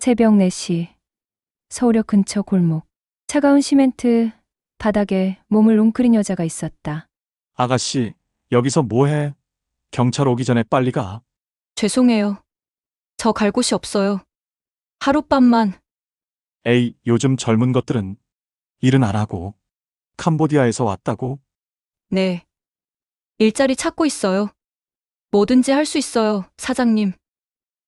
새벽 4시 서울역 근처 골목. 차가운 시멘트 바닥에 몸을 웅크린 여자가 있었다. 아가씨, 여기서 뭐해? 경찰 오기 전에 빨리 가. 죄송해요. 저 갈 곳이 없어요. 하룻밤만. 에이, 요즘 젊은 것들은 일은 안 하고 캄보디아에서 왔다고? 네. 일자리 찾고 있어요. 뭐든지 할 수 있어요, 사장님.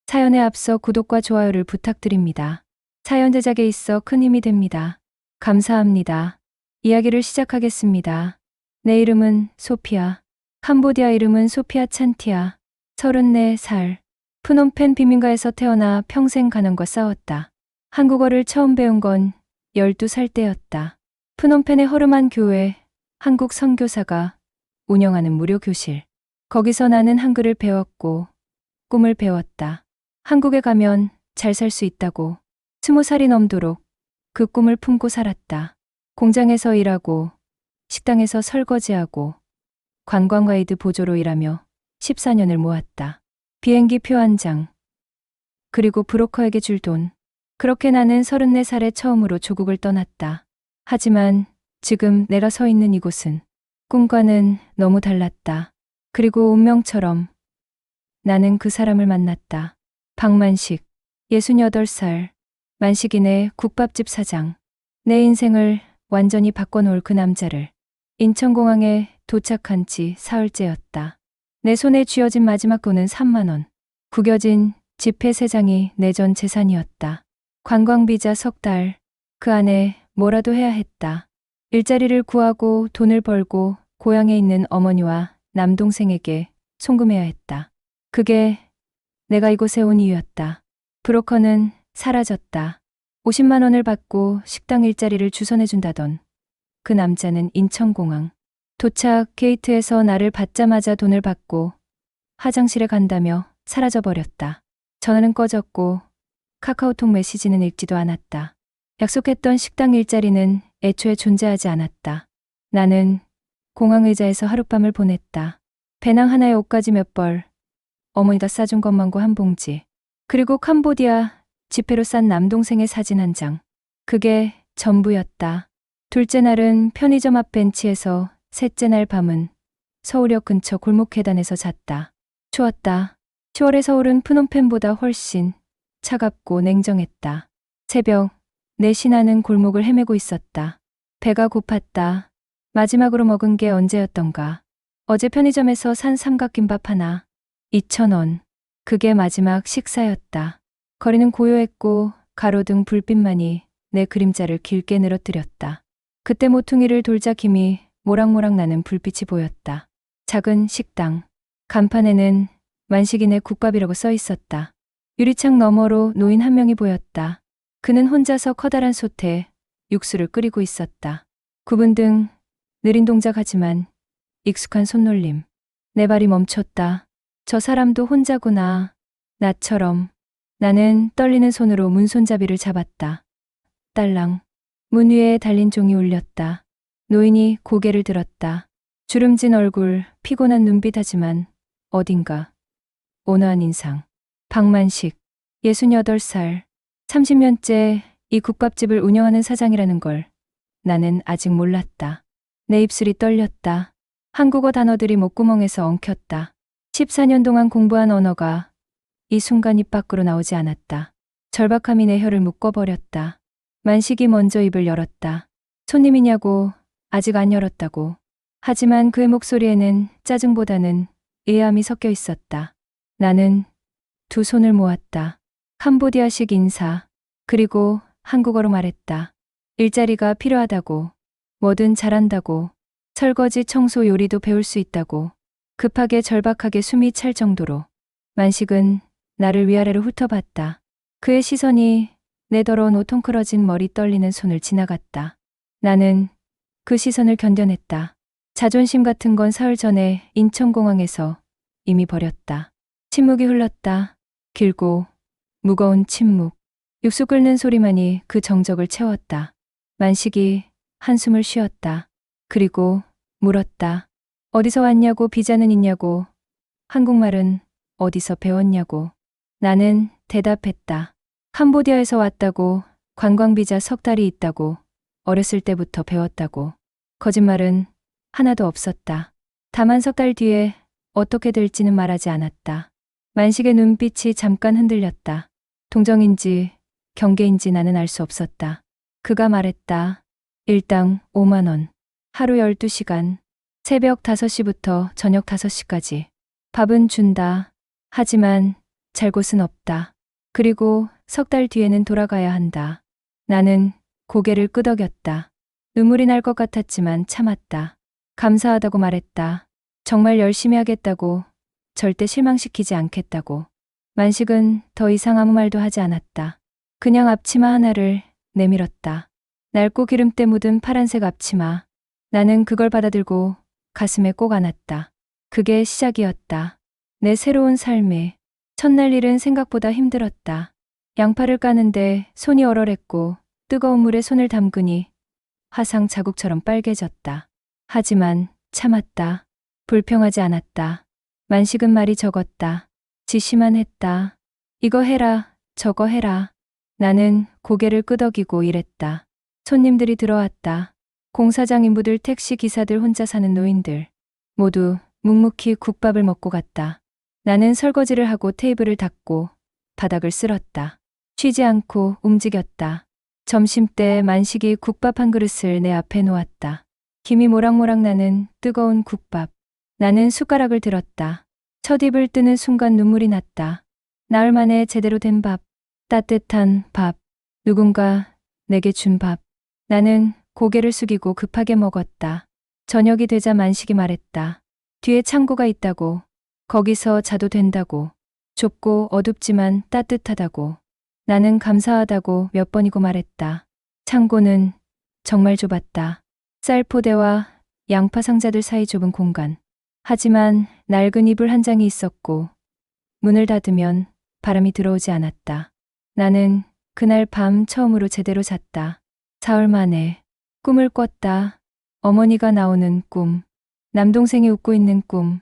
사연에 앞서 구독과 좋아요를 부탁드립니다. 사연 제작에 있어 큰 힘이 됩니다. 감사합니다. 이야기를 시작하겠습니다. 내 이름은 소피아. 캄보디아 이름은 소피아 찬티아. 34살. 프놈펜 빈민가에서 태어나 평생 가난과 싸웠다. 한국어를 처음 배운 건 12살 때였다. 프놈펜의 허름한 교회, 한국 선교사가 운영하는 무료 교실. 거기서 나는 한글을 배웠고 꿈을 배웠다. 한국에 가면 잘 살 수 있다고 20살이 넘도록 그 꿈을 품고 살았다. 공장에서 일하고 식당에서 설거지하고 관광 가이드 보조로 일하며 14년을 모았다. 비행기 표 한 장, 그리고 브로커에게 줄 돈. 그렇게 나는 34살에 처음으로 조국을 떠났다. 하지만 지금 내가 서 있는 이곳은 꿈과는 너무 달랐다. 그리고 운명처럼 나는 그 사람을 만났다. 박만식, 68살, 만식인의 국밥집 사장. 내 인생을 완전히 바꿔놓을 그 남자를. 인천공항에 도착한 지 사흘째였다. 내 손에 쥐어진 마지막 돈은 3만 원. 구겨진 지폐 3장이 내 전 재산이었다. 관광비자 3달. 그 안에 뭐라도 해야 했다. 일자리를 구하고 돈을 벌고 고향에 있는 어머니와 남동생에게 송금해야 했다. 그게 내가 이곳에 온 이유였다. 브로커는 사라졌다. 50만 원을 받고 식당 일자리를 주선해준다던 그 남자는 인천공항. 도착 게이트에서 나를 받자마자 돈을 받고 화장실에 간다며 사라져버렸다. 전화는 꺼졌고 카카오톡 메시지는 읽지도 않았다. 약속했던 식당 일자리는 애초에 존재하지 않았다. 나는 공항 의자에서 하룻밤을 보냈다. 배낭 하나에 옷가지 몇 벌, 어머니가 싸준 것만고 한 봉지, 그리고 캄보디아 지폐로 싼 남동생의 사진 한 장. 그게 전부였다. 둘째 날은 편의점 앞 벤치에서, 셋째 날 밤은 서울역 근처 골목 계단에서 잤다. 추웠다. 10월의 서울은 프놈펜보다 훨씬 차갑고 냉정했다. 새벽 4시 나는 골목을 헤매고 있었다. 배가 고팠다. 마지막으로 먹은 게 언제였던가. 어제 편의점에서 산 삼각김밥 하나. 2,000원. 그게 마지막 식사였다. 거리는 고요했고 가로등 불빛만이 내 그림자를 길게 늘어뜨렸다. 그때 모퉁이를 돌자 김이 모락모락 나는 불빛이 보였다. 작은 식당. 간판에는 만식인의 국밥이라고 써 있었다. 유리창 너머로 노인 한 명이 보였다. 그는 혼자서 커다란 솥에 육수를 끓이고 있었다. 구분 등 느린 동작하지만 익숙한 손놀림. 내 발이 멈췄다. 저 사람도 혼자구나. 나처럼. 나는 떨리는 손으로 문손잡이를 잡았다. 딸랑. 문 위에 달린 종이 울렸다. 노인이 고개를 들었다. 주름진 얼굴, 피곤한 눈빛 하지만 어딘가 온화한 인상. 박만식, 68살, 30년째 이 국밥집을 운영하는 사장이라는 걸 나는 아직 몰랐다. 내 입술이 떨렸다. 한국어 단어들이 목구멍에서 엉켰다. 14년 동안 공부한 언어가 이 순간 입 밖으로 나오지 않았다. 절박함이 내 혀를 묶어버렸다. 만식이 먼저 입을 열었다. 손님이냐고. 아직 안 열었다고. 하지만 그의 목소리에는 짜증보다는 의아함이 섞여 있었다. 나는 두 손을 모았다. 캄보디아식 인사. 그리고 한국어로 말했다. 일자리가 필요하다고. 뭐든 잘한다고. 설거지, 청소, 요리도 배울 수 있다고. 급하게 절박하게 숨이 찰 정도로. 만식은 나를 위아래로 훑어봤다. 그의 시선이 내 더러운 옷 통클어진 머리 떨리는 손을 지나갔다. 나는 그 시선을 견뎌냈다. 자존심 같은 건 사흘 전에 인천공항에서 이미 버렸다. 침묵이 흘렀다. 길고 무거운 침묵. 육수 끓는 소리만이 그 정적을 채웠다. 만식이 한숨을 쉬었다. 그리고 물었다. 어디서 왔냐고. 비자는 있냐고. 한국말은 어디서 배웠냐고. 나는 대답했다. 캄보디아에서 왔다고, 관광비자 석 달이 있다고, 어렸을 때부터 배웠다고. 거짓말은 하나도 없었다. 다만 석 달 뒤에 어떻게 될지는 말하지 않았다. 만식의 눈빛이 잠깐 흔들렸다. 동정인지 경계인지 나는 알 수 없었다. 그가 말했다. 일당 5만 원. 하루 12시간. 새벽 5시부터 저녁 5시까지. 밥은 준다. 하지만 잘 곳은 없다. 그리고 석 달 뒤에는 돌아가야 한다. 나는 고개를 끄덕였다. 눈물이 날 것 같았지만 참았다. 감사하다고 말했다. 정말 열심히 하겠다고, 절대 실망시키지 않겠다고. 만식은 더 이상 아무 말도 하지 않았다. 그냥 앞치마 하나를 내밀었다. 낡고 기름때 묻은 파란색 앞치마. 나는 그걸 받아들고 가슴에 꼭 안았다. 그게 시작이었다. 내 새로운 삶의. 첫날 일은 생각보다 힘들었다. 양파를 까는데 손이 얼얼했고 뜨거운 물에 손을 담그니 화상 자국처럼 빨개졌다. 하지만 참았다. 불평하지 않았다. 만식은 말이 적었다. 지시만 했다. 이거 해라, 저거 해라. 나는 고개를 끄덕이고 일했다. 손님들이 들어왔다. 공사장 인부들, 택시 기사들, 혼자 사는 노인들. 모두 묵묵히 국밥을 먹고 갔다. 나는 설거지를 하고 테이블을 닦고 바닥을 쓸었다. 쉬지 않고 움직였다. 점심때 만식이 국밥 한 그릇을 내 앞에 놓았다. 김이 모락모락 나는 뜨거운 국밥. 나는 숟가락을 들었다. 첫 입을 뜨는 순간 눈물이 났다. 나흘 만에 제대로 된 밥. 따뜻한 밥. 누군가 내게 준 밥. 나는 고개를 숙이고 급하게 먹었다. 저녁이 되자 만식이 말했다. 뒤에 창고가 있다고. 거기서 자도 된다고. 좁고 어둡지만 따뜻하다고. 나는 감사하다고 몇 번이고 말했다. 창고는 정말 좁았다. 쌀포대와 양파 상자들 사이 좁은 공간. 하지만 낡은 이불 한 장이 있었고 문을 닫으면 바람이 들어오지 않았다. 나는 그날 밤 처음으로 제대로 잤다. 사흘 만에 꿈을 꿨다. 어머니가 나오는 꿈. 남동생이 웃고 있는 꿈.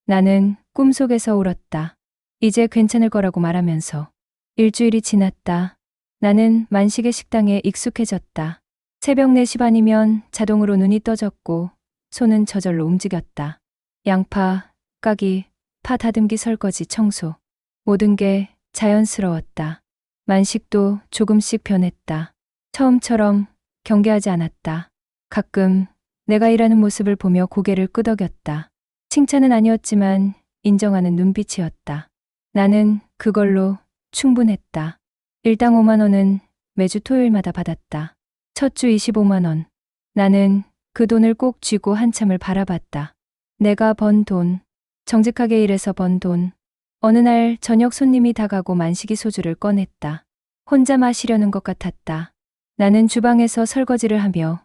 나는 꿈속에서 울었다. 이제 괜찮을 거라고 말하면서. 일주일이 지났다. 나는 만식의 식당에 익숙해졌다. 새벽 4시 반이면 자동으로 눈이 떠졌고 손은 저절로 움직였다. 양파, 까기, 파 다듬기, 설거지, 청소. 모든 게 자연스러웠다. 만식도 조금씩 변했다. 처음처럼 경계하지 않았다. 가끔 내가 일하는 모습을 보며 고개를 끄덕였다. 칭찬은 아니었지만 인정하는 눈빛이었다. 나는 그걸로 충분했다. 일당 5만 원은 매주 토요일마다 받았다. 첫 주 25만 원. 나는 그 돈을 꼭 쥐고 한참을 바라봤다. 내가 번 돈. 정직하게 일해서 번 돈. 어느 날 저녁 손님이 다가고 만식이 소주를 꺼냈다. 혼자 마시려는 것 같았다. 나는 주방에서 설거지를 하며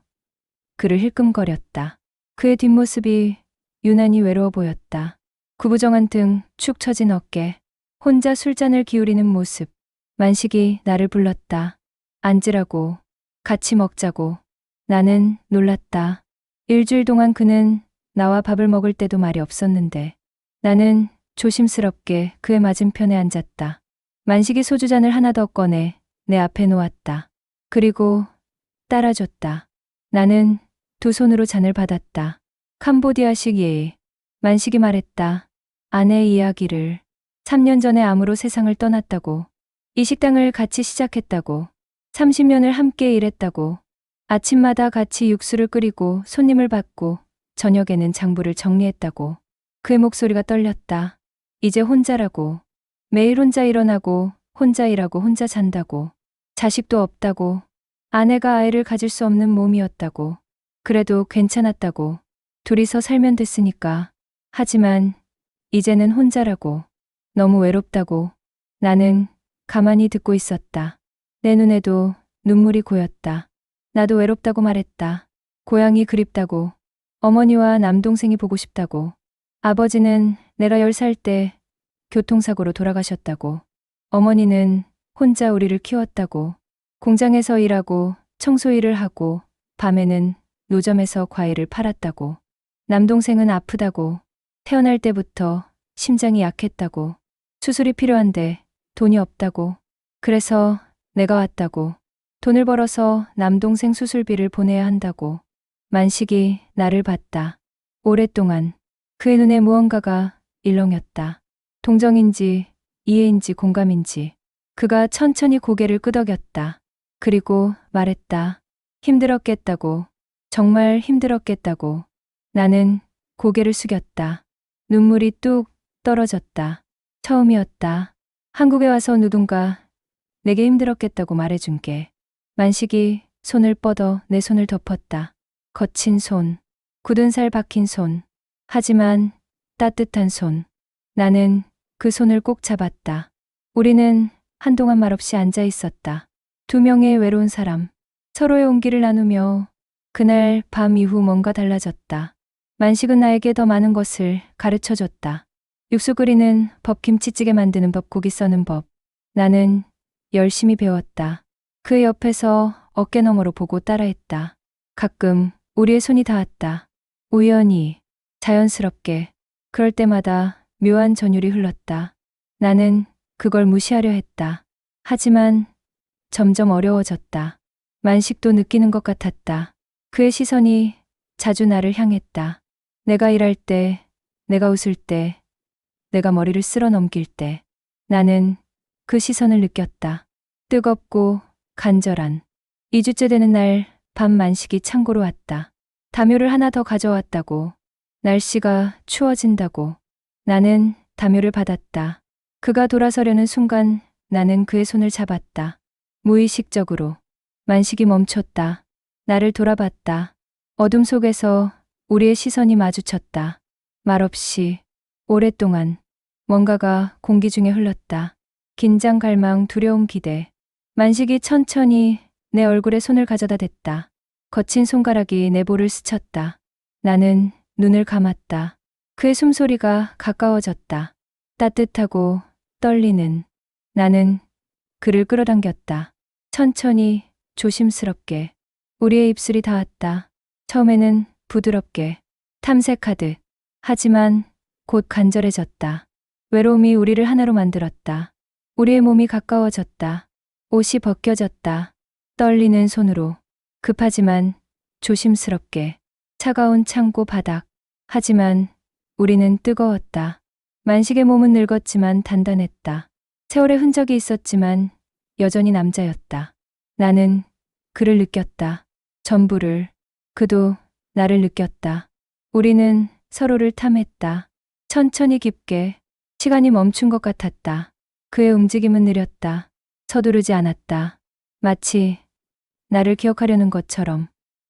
그를 힐끔거렸다. 그의 뒷모습이 유난히 외로워 보였다. 구부정한 등, 축 처진 어깨, 혼자 술잔을 기울이는 모습. 만식이 나를 불렀다. 앉으라고, 같이 먹자고. 나는 놀랐다. 일주일 동안 그는 나와 밥을 먹을 때도 말이 없었는데 나는 조심스럽게 그의 맞은편에 앉았다. 만식이 소주잔을 하나 더 꺼내 내 앞에 놓았다. 그리고 따라줬다. 나는 두 손으로 잔을 받았다. 캄보디아식 예의. 만식이 말했다. 아내의 이야기를. 3년 전에 암으로 세상을 떠났다고. 이 식당을 같이 시작했다고. 30년을 함께 일했다고. 아침마다 같이 육수를 끓이고 손님을 받고 저녁에는 장부를 정리했다고. 그의 목소리가 떨렸다. 이제 혼자라고. 매일 혼자 일어나고 혼자 일하고 혼자 잔다고. 자식도 없다고. 아내가 아이를 가질 수 없는 몸이었다고. 그래도 괜찮았다고. 둘이서 살면 됐으니까. 하지만 이제는 혼자라고. 너무 외롭다고. 나는 가만히 듣고 있었다. 내 눈에도 눈물이 고였다. 나도 외롭다고 말했다. 고향이 그립다고. 어머니와 남동생이 보고 싶다고. 아버지는 내가 10살 때 교통사고로 돌아가셨다고. 어머니는 혼자 우리를 키웠다고. 공장에서 일하고 청소 일을 하고 밤에는 노점에서 과일을 팔았다고. 남동생은 아프다고. 태어날 때부터 심장이 약했다고. 수술이 필요한데 돈이 없다고. 그래서 내가 왔다고. 돈을 벌어서 남동생 수술비를 보내야 한다고. 만식이 나를 봤다. 오랫동안 그의 눈에 무언가가 일렁였다. 동정인지 이해인지 공감인지. 그가 천천히 고개를 끄덕였다. 그리고 말했다. 힘들었겠다고. 정말 힘들었겠다고. 나는 고개를 숙였다. 눈물이 뚝 떨어졌다. 처음이었다. 한국에 와서 누군가 내게 힘들었겠다고 말해준 게. 만식이 손을 뻗어 내 손을 덮었다. 거친 손, 굳은 살 박힌 손. 하지만 따뜻한 손. 나는 그 손을 꼭 잡았다. 우리는 한동안 말없이 앉아 있었다. 두 명의 외로운 사람. 서로의 온기를 나누며 그날 밤 이후 뭔가 달라졌다. 만식은 나에게 더 많은 것을 가르쳐 줬다. 육수 끓이는 법, 김치찌개 만드는 법, 고기 써는 법. 나는 열심히 배웠다. 그 옆에서 어깨 너머로 보고 따라했다. 가끔 우리의 손이 닿았다. 우연히, 자연스럽게. 그럴 때마다 묘한 전율이 흘렀다. 나는 그걸 무시하려 했다. 하지만 점점 어려워졌다. 만식도 느끼는 것 같았다. 그의 시선이 자주 나를 향했다. 내가 일할 때, 내가 웃을 때, 내가 머리를 쓸어 넘길 때. 나는 그 시선을 느꼈다. 뜨겁고 간절한. 2주째 되는 날 밤 만식이 창고로 왔다. 담요를 하나 더 가져왔다고. 날씨가 추워진다고. 나는 담요를 받았다. 그가 돌아서려는 순간 나는 그의 손을 잡았다. 무의식적으로. 만식이 멈췄다. 나를 돌아봤다. 어둠 속에서 우리의 시선이 마주쳤다. 말없이 오랫동안 뭔가가 공기 중에 흘렀다. 긴장, 갈망, 두려움, 기대. 만식이 천천히 내 얼굴에 손을 가져다 댔다. 거친 손가락이 내 볼을 스쳤다. 나는 눈을 감았다. 그의 숨소리가 가까워졌다. 따뜻하고 떨리는. 나는 그를 끌어당겼다. 천천히, 조심스럽게. 우리의 입술이 닿았다. 처음에는 부드럽게, 탐색하듯. 하지만 곧 간절해졌다. 외로움이 우리를 하나로 만들었다. 우리의 몸이 가까워졌다. 옷이 벗겨졌다. 떨리는 손으로. 급하지만 조심스럽게. 차가운 창고 바닥. 하지만 우리는 뜨거웠다. 만식의 몸은 늙었지만 단단했다. 세월의 흔적이 있었지만 여전히 남자였다. 나는 그를 느꼈다. 전부를. 그도 나를 느꼈다. 우리는 서로를 탐했다. 천천히 깊게. 시간이 멈춘 것 같았다. 그의 움직임은 느렸다. 서두르지 않았다. 마치 나를 기억하려는 것처럼.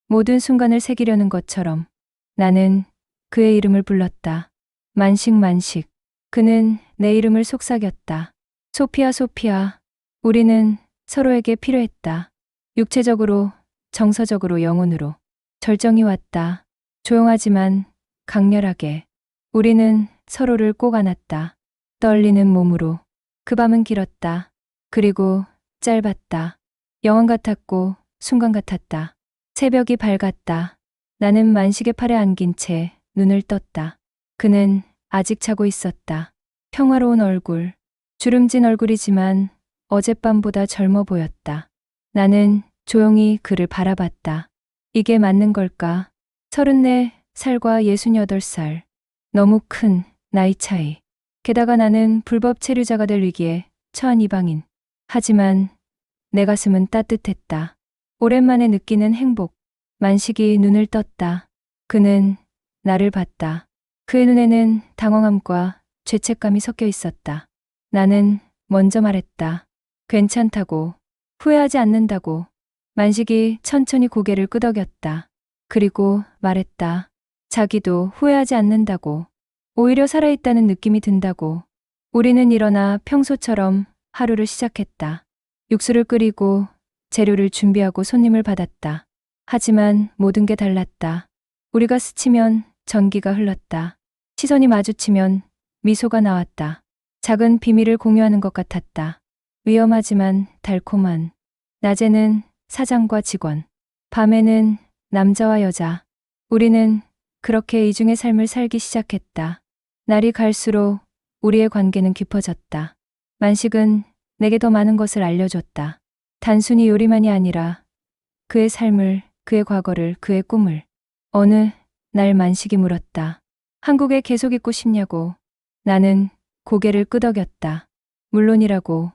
모든 순간을 새기려는 것처럼. 나는 그의 이름을 불렀다. 만식, 만식. 그는 내 이름을 속삭였다. 소피아, 소피아. 우리는 서로에게 필요했다. 육체적으로, 정서적으로, 영혼으로. 절정이 왔다. 조용하지만 강렬하게. 우리는 서로를 꼭 안았다. 떨리는 몸으로. 그 밤은 길었다. 그리고 짧았다. 영원 같았고 순간 같았다. 새벽이 밝았다. 나는 만식의 팔에 안긴 채 눈을 떴다. 그는 아직 자고 있었다. 평화로운 얼굴. 주름진 얼굴이지만 어젯밤보다 젊어 보였다. 나는 조용히 그를 바라봤다. 이게 맞는 걸까? 34살과 68살. 너무 큰 나이 차이. 게다가 나는 불법 체류자가 될 위기에 처한 이방인. 하지만 내 가슴은 따뜻했다. 오랜만에 느끼는 행복. 만식이 눈을 떴다. 그는 나를 봤다. 그의 눈에는 당황함과 죄책감이 섞여 있었다. 나는 먼저 말했다. 괜찮다고. 후회하지 않는다고. 만식이 천천히 고개를 끄덕였다. 그리고 말했다. 자기도 후회하지 않는다고. 오히려 살아있다는 느낌이 든다고. 우리는 일어나 평소처럼 하루를 시작했다. 육수를 끓이고 재료를 준비하고 손님을 받았다. 하지만 모든 게 달랐다. 우리가 스치면 전기가 흘렀다. 시선이 마주치면 미소가 나왔다. 작은 비밀을 공유하는 것 같았다. 위험하지만 달콤한. 낮에는 사장과 직원, 밤에는 남자와 여자. 우리는 그렇게 이중의 삶을 살기 시작했다. 날이 갈수록 우리의 관계는 깊어졌다. 만식은 내게 더 많은 것을 알려줬다. 단순히 요리만이 아니라 그의 삶을, 그의 과거를, 그의 꿈을. 어느 날 만식이 물었다. 한국에 계속 있고 싶냐고. 나는 고개를 끄덕였다. 물론이라고.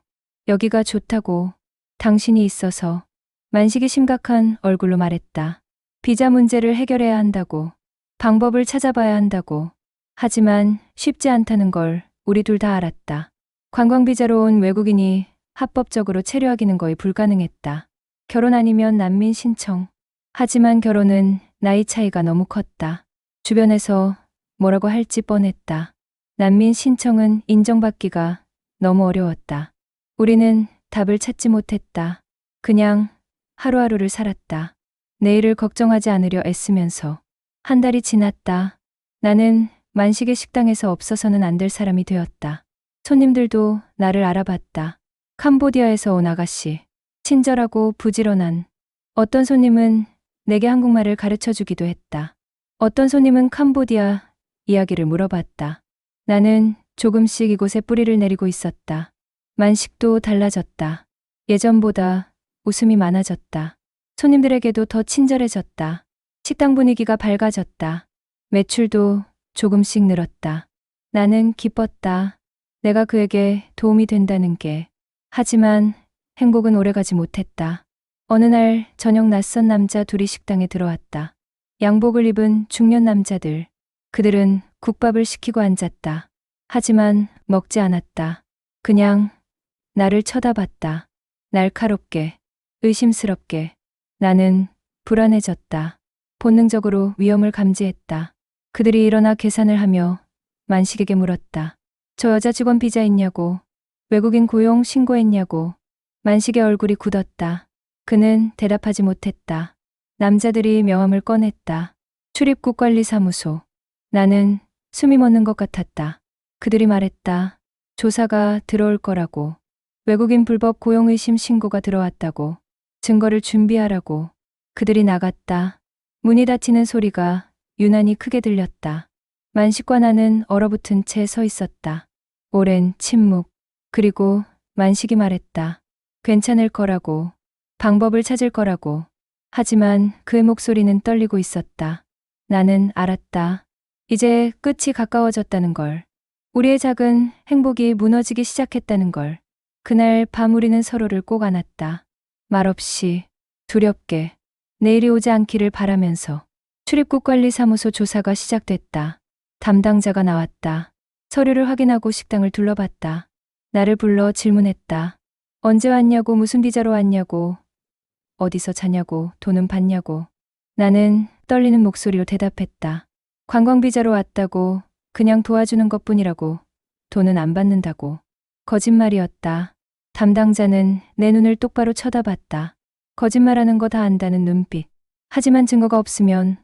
여기가 좋다고. 당신이 있어서. 만식이 심각한 얼굴로 말했다. 비자 문제를 해결해야 한다고. 방법을 찾아봐야 한다고. 하지만 쉽지 않다는 걸 우리 둘 다 알았다. 관광비자로 온 외국인이 합법적으로 체류하기는 거의 불가능했다. 결혼 아니면 난민 신청. 하지만 결혼은 나이 차이가 너무 컸다. 주변에서 뭐라고 할지 뻔했다. 난민 신청은 인정받기가 너무 어려웠다. 우리는 답을 찾지 못했다. 그냥 하루하루를 살았다. 내일을 걱정하지 않으려 애쓰면서. 한 달이 지났다. 나는 만식의 식당에서 없어서는 안 될 사람이 되었다. 손님들도 나를 알아봤다. 캄보디아에서 온 아가씨. 친절하고 부지런한. 어떤 손님은 내게 한국말을 가르쳐 주기도 했다. 어떤 손님은 캄보디아 이야기를 물어봤다. 나는 조금씩 이곳에 뿌리를 내리고 있었다. 만식도 달라졌다. 예전보다 웃음이 많아졌다. 손님들에게도 더 친절해졌다. 식당 분위기가 밝아졌다. 매출도 조금씩 늘었다. 나는 기뻤다. 내가 그에게 도움이 된다는 게. 하지만 행복은 오래가지 못했다. 어느 날 저녁 낯선 남자 둘이 식당에 들어왔다. 양복을 입은 중년 남자들. 그들은 국밥을 시키고 앉았다. 하지만 먹지 않았다. 그냥 나를 쳐다봤다. 날카롭게, 의심스럽게. 나는 불안해졌다. 본능적으로 위험을 감지했다. 그들이 일어나 계산을 하며 만식에게 물었다. 저 여자 직원 비자 있냐고. 외국인 고용 신고했냐고. 만식의 얼굴이 굳었다. 그는 대답하지 못했다. 남자들이 명함을 꺼냈다. 출입국 관리 사무소. 나는 숨이 멎는 것 같았다. 그들이 말했다. 조사가 들어올 거라고. 외국인 불법 고용 의심 신고가 들어왔다고. 증거를 준비하라고. 그들이 나갔다. 문이 닫히는 소리가 유난히 크게 들렸다. 만식과 나는 얼어붙은 채 서 있었다. 오랜 침묵. 그리고 만식이 말했다. 괜찮을 거라고. 방법을 찾을 거라고. 하지만 그의 목소리는 떨리고 있었다. 나는 알았다. 이제 끝이 가까워졌다는 걸. 우리의 작은 행복이 무너지기 시작했다는 걸. 그날 밤 우리는 서로를 꼭 안았다. 말없이, 두렵게, 내일이 오지 않기를 바라면서. 출입국 관리 사무소 조사가 시작됐다. 담당자가 나왔다. 서류를 확인하고 식당을 둘러봤다. 나를 불러 질문했다. 언제 왔냐고, 무슨 비자로 왔냐고, 어디서 자냐고, 돈은 받냐고. 나는 떨리는 목소리로 대답했다. 관광비자로 왔다고, 그냥 도와주는 것뿐이라고, 돈은 안 받는다고. 거짓말이었다. 담당자는 내 눈을 똑바로 쳐다봤다. 거짓말하는 거 다 안다는 눈빛. 하지만 증거가 없으면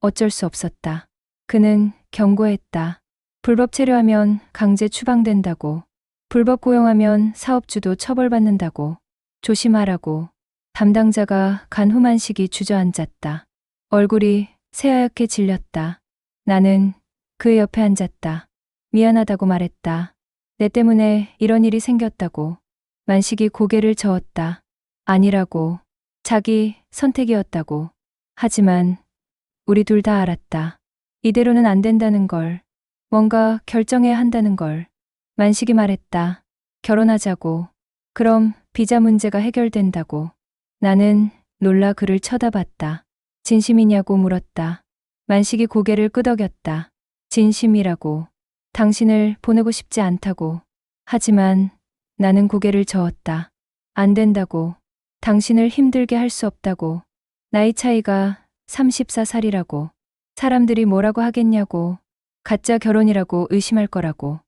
어쩔 수 없었다. 그는 경고했다. 불법 체류하면 강제 추방된다고. 불법 고용하면 사업주도 처벌받는다고. 조심하라고. 담당자가 간 후 만식이 주저앉았다. 얼굴이 새하얗게 질렸다. 나는 그의 옆에 앉았다. 미안하다고 말했다. 내 때문에 이런 일이 생겼다고. 만식이 고개를 저었다. 아니라고. 자기 선택이었다고. 하지만 우리 둘 다 알았다. 이대로는 안 된다는 걸. 뭔가 결정해야 한다는 걸. 만식이 말했다. 결혼하자고. 그럼 비자 문제가 해결된다고. 나는 놀라 그를 쳐다봤다. 진심이냐고 물었다. 만식이 고개를 끄덕였다. 진심이라고. 당신을 보내고 싶지 않다고. 하지만 나는 고개를 저었다. 안 된다고. 당신을 힘들게 할 수 없다고. 나이 차이가 34살이라고. 사람들이 뭐라고 하겠냐고. 가짜 결혼이라고 의심할 거라고.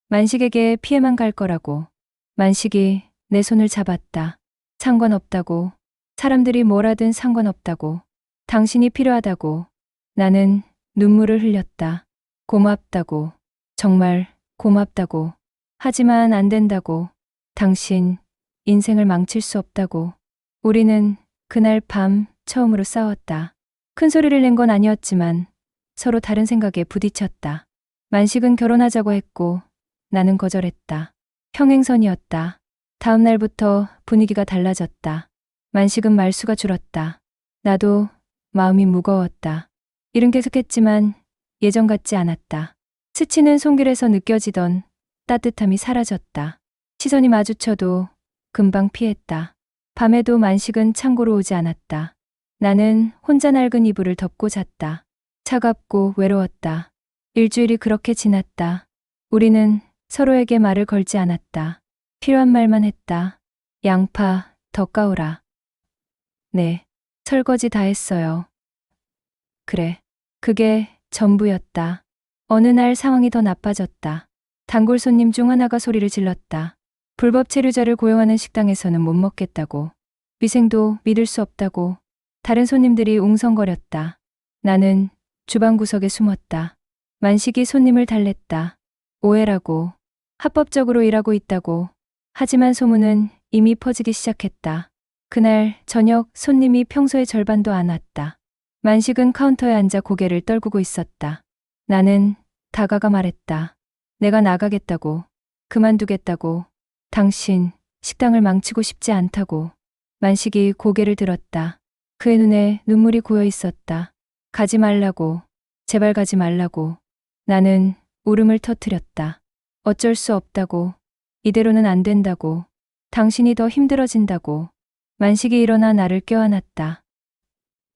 만식에게 피해만 갈 거라고. 만식이 내 손을 잡았다. 상관없다고. 사람들이 뭐라든 상관없다고. 당신이 필요하다고. 나는 눈물을 흘렸다. 고맙다고. 정말 고맙다고. 하지만 안 된다고. 당신 인생을 망칠 수 없다고. 우리는 그날 밤 처음으로 싸웠다. 큰 소리를 낸 건 아니었지만 서로 다른 생각에 부딪혔다. 만식은 결혼하자고 했고 나는 거절했다. 평행선이었다. 다음 날부터 분위기가 달라졌다. 만식은 말수가 줄었다. 나도 마음이 무거웠다. 일은 계속했지만 예전 같지 않았다. 스치는 손길에서 느껴지던 따뜻함이 사라졌다. 시선이 마주쳐도 금방 피했다. 밤에도 만식은 창고로 오지 않았다. 나는 혼자 낡은 이불을 덮고 잤다. 차갑고 외로웠다. 일주일이 그렇게 지났다. 우리는 서로에게 말을 걸지 않았다. 필요한 말만 했다. 양파 더 까오라. 네, 설거지 다 했어요. 그래, 그게 전부였다. 어느 날 상황이 더 나빠졌다. 단골 손님 중 하나가 소리를 질렀다. 불법 체류자를 고용하는 식당에서는 못 먹겠다고. 위생도 믿을 수 없다고. 다른 손님들이 웅성거렸다. 나는 주방 구석에 숨었다. 만식이 손님을 달랬다. 오해라고. 합법적으로 일하고 있다고. 하지만 소문은 이미 퍼지기 시작했다. 그날 저녁 손님이 평소의 절반도 안 왔다. 만식은 카운터에 앉아 고개를 떨구고 있었다. 나는 다가가 말했다. 내가 나가겠다고. 그만두겠다고. 당신 식당을 망치고 싶지 않다고. 만식이 고개를 들었다. 그의 눈에 눈물이 고여 있었다. 가지 말라고. 제발 가지 말라고. 나는 울음을 터뜨렸다. 어쩔 수 없다고. 이대로는 안 된다고. 당신이 더 힘들어진다고. 만식이 일어나 나를 껴안았다.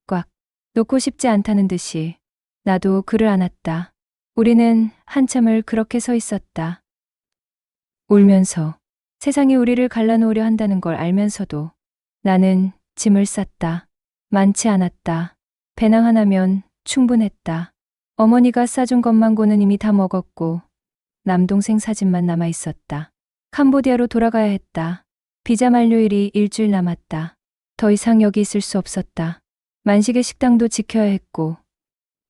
꽉. 놓고 싶지 않다는 듯이. 나도 그를 안았다. 우리는 한참을 그렇게 서 있었다. 울면서. 세상이 우리를 갈라놓으려 한다는 걸 알면서도 나는 짐을 쌌다. 많지 않았다. 배낭 하나면 충분했다. 어머니가 싸준 것만고는 이미 다 먹었고 남동생 사진만 남아 있었다. 캄보디아로 돌아가야 했다. 비자 만료일이 일주일 남았다. 더 이상 여기 있을 수 없었다. 만식의 식당도 지켜야 했고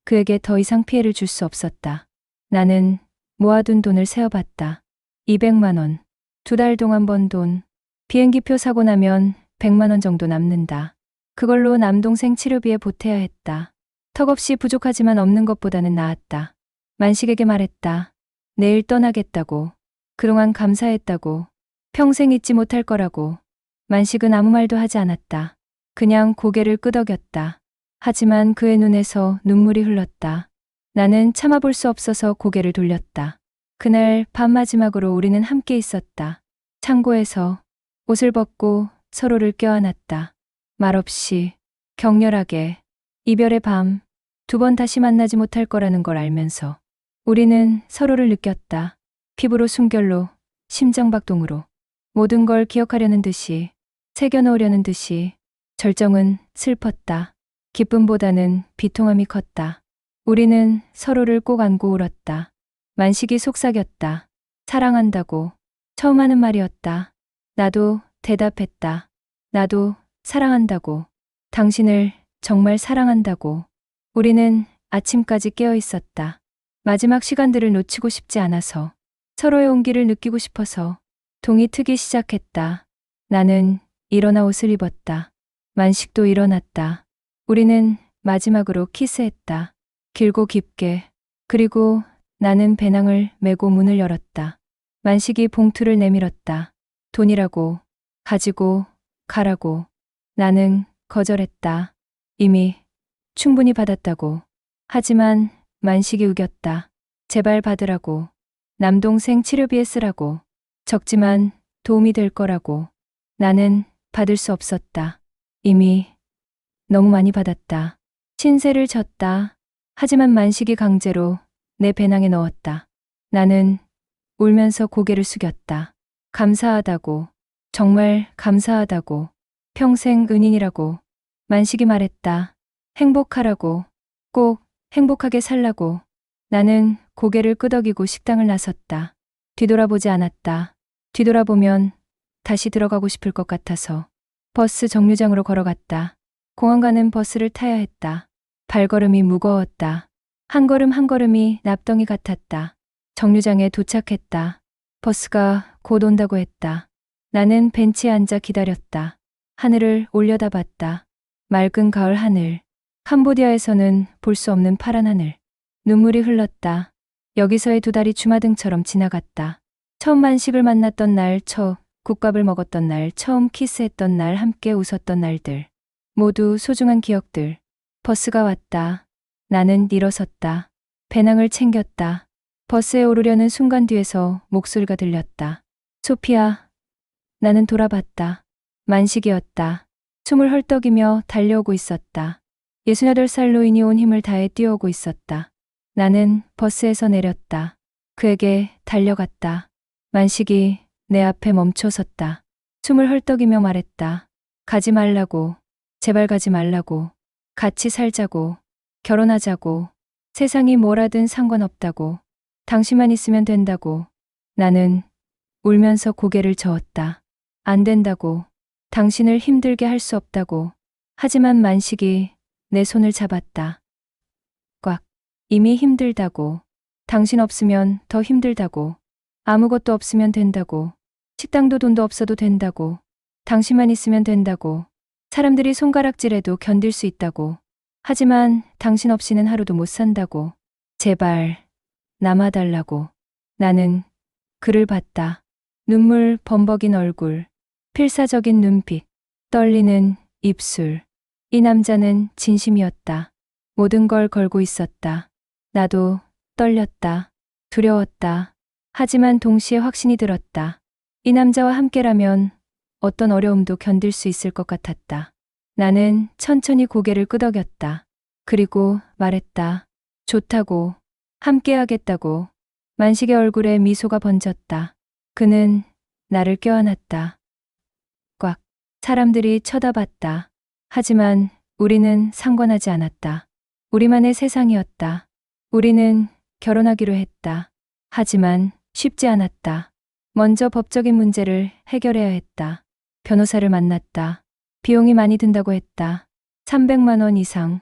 그에게 더 이상 피해를 줄 수 없었다. 나는 모아둔 돈을 세어봤다. 200만 원. 2달 동안 번 돈. 비행기표 사고 나면 100만 원 정도 남는다. 그걸로 남동생 치료비에 보태야 했다. 턱없이 부족하지만 없는 것보다는 나았다. 만식에게 말했다. 내일 떠나겠다고. 그동안 감사했다고. 평생 잊지 못할 거라고. 만식은 아무 말도 하지 않았다. 그냥 고개를 끄덕였다. 하지만 그의 눈에서 눈물이 흘렀다. 나는 참아볼 수 없어서 고개를 돌렸다. 그날 밤 마지막으로 우리는 함께 있었다. 창고에서 옷을 벗고 서로를 껴안았다. 말없이 격렬하게 이별의 밤 2번 다시 만나지 못할 거라는 걸 알면서 우리는 서로를 느꼈다. 피부로 숨결로 심장박동으로 모든 걸 기억하려는 듯이 새겨넣으려는 듯이 절정은 슬펐다. 기쁨보다는 비통함이 컸다. 우리는 서로를 꼭 안고 울었다. 만식이 속삭였다. 사랑한다고. 처음 하는 말이었다. 나도 대답했다. 나도 사랑한다고. 당신을 정말 사랑한다고. 우리는 아침까지 깨어 있었다. 마지막 시간들을 놓치고 싶지 않아서. 서로의 온기를 느끼고 싶어서. 동이 트기 시작했다. 나는 일어나 옷을 입었다. 만식도 일어났다. 우리는 마지막으로 키스했다. 길고 깊게. 그리고 나는 배낭을 메고 문을 열었다. 만식이 봉투를 내밀었다. 돈이라고. 가지고 가라고. 나는 거절했다. 이미 충분히 받았다고. 하지만 만식이 우겼다. 제발 받으라고. 남동생 치료비에 쓰라고. 적지만 도움이 될 거라고. 나는 받을 수 없었다. 이미 너무 많이 받았다. 신세를 졌다. 하지만 만식이 강제로 내 배낭에 넣었다. 나는 울면서 고개를 숙였다. 감사하다고. 정말 감사하다고. 평생 은인이라고. 만식이 말했다. 행복하라고. 꼭 행복하게 살라고. 나는 고개를 끄덕이고 식당을 나섰다. 뒤돌아보지 않았다. 뒤돌아보면 다시 들어가고 싶을 것 같아서. 버스 정류장으로 걸어갔다. 공항 가는 버스를 타야 했다. 발걸음이 무거웠다. 한 걸음 한 걸음이 납덩이 같았다. 정류장에 도착했다. 버스가 곧 온다고 했다. 나는 벤치에 앉아 기다렸다. 하늘을 올려다봤다. 맑은 가을 하늘. 캄보디아에서는 볼 수 없는 파란 하늘. 눈물이 흘렀다. 여기서의 2달이 주마등처럼 지나갔다. 처음 만식을 만났던 날 첫 국밥을 먹었던 날, 처음 키스했던 날, 함께 웃었던 날들. 모두 소중한 기억들. 버스가 왔다. 나는 일어섰다. 배낭을 챙겼다. 버스에 오르려는 순간 뒤에서 목소리가 들렸다. 소피아. 나는 돌아봤다. 만식이었다. 숨을 헐떡이며 달려오고 있었다. 68살 노인이 온 힘을 다해 뛰어오고 있었다. 나는 버스에서 내렸다. 그에게 달려갔다. 만식이 내 앞에 멈춰 섰다. 숨을 헐떡이며 말했다. 가지 말라고. 제발 가지 말라고. 같이 살자고. 결혼하자고. 세상이 뭐라든 상관없다고. 당신만 있으면 된다고. 나는 울면서 고개를 저었다. 안 된다고. 당신을 힘들게 할 수 없다고. 하지만 만식이 내 손을 잡았다. 꽉. 이미 힘들다고. 당신 없으면 더 힘들다고. 아무것도 없으면 된다고. 식당도 돈도 없어도 된다고. 당신만 있으면 된다고. 사람들이 손가락질해도 견딜 수 있다고. 하지만 당신 없이는 하루도 못 산다고. 제발 남아달라고. 나는 그를 봤다. 눈물 범벅인 얼굴, 필사적인 눈빛, 떨리는 입술. 이 남자는 진심이었다. 모든 걸 걸고 있었다. 나도 떨렸다. 두려웠다. 하지만 동시에 확신이 들었다. 이 남자와 함께라면 어떤 어려움도 견딜 수 있을 것 같았다. 나는 천천히 고개를 끄덕였다. 그리고 말했다. 좋다고. 함께하겠다고. 만식의 얼굴에 미소가 번졌다. 그는 나를 껴안았다. 꽉. 사람들이 쳐다봤다. 하지만 우리는 상관하지 않았다. 우리만의 세상이었다. 우리는 결혼하기로 했다. 하지만 쉽지 않았다. 먼저 법적인 문제를 해결해야 했다. 변호사를 만났다. 비용이 많이 든다고 했다. 300만 원 이상.